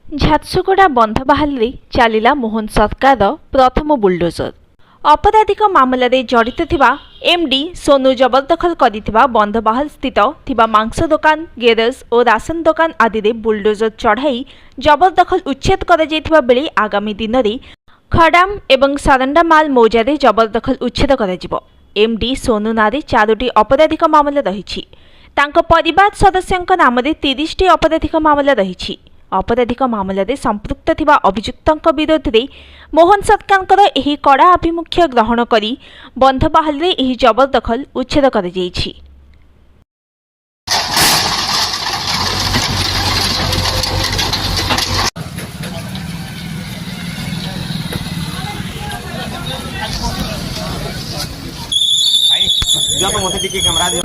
ଝାରସୁଗୁଡ଼ା ବନ୍ଧ ବାହାଲରେ ଚାଲିଲା ମୋହନ ସରକାରର ପ୍ରଥମ ବୁଲଡୋଜର। ଅପରାଧିକ ମାମଲାରେ ଜଡ଼ିତ ଥିବା ଏମ୍ଡି ସୋନୁ ଜବରଦଖଲ କରିଥିବା ବନ୍ଧବାହାଲ ସ୍ଥିତ ଥିବା ମାଂସ ଦୋକାନ, ଗ୍ୟାରେଜ ଓ ରାସନ ଦୋକାନ ଆଦିରେ ବୁଲଡୋଜର ଚଢ଼ାଇ ଜବରଦଖଲ ଉଚ୍ଛେଦ କରାଯାଇଥିବା ବେଳେ ଆଗାମୀ ଦିନରେ ଖଡାମ ଏବଂ ସାରଣ୍ଡା ମାଲ ମୌଜାରେ ଜବରଦଖଲ ଉଚ୍ଛେଦ କରାଯିବ। ଏମ୍ଡି ସୋନୁ ନାଁରେ 4ଟି ଅପରାଧିକ ମାମଲା ରହିଛି। ତାଙ୍କ ପରିବାର ସଦସ୍ୟଙ୍କ ନାମରେ 30ଟି ଅପରାଧିକ ମାମଲା ରହିଛି। ଅପରାଧିକ ମାମଲାରେ ସମ୍ପୃକ୍ତ ଥିବା ଅଭିଯୁକ୍ତଙ୍କ ବିରୋଧରେ ମୋହନ ସରକାରଙ୍କର ଏହି କଡ଼ା ଆଭିମୁଖ୍ୟ ଗ୍ରହଣ କରି ବନ୍ଧବାହାଲରେ ଏହି ଜବରଦଖଲ ଉଚ୍ଛେଦ କରାଯାଇଛି। तो मते टिके कैमरा दियो।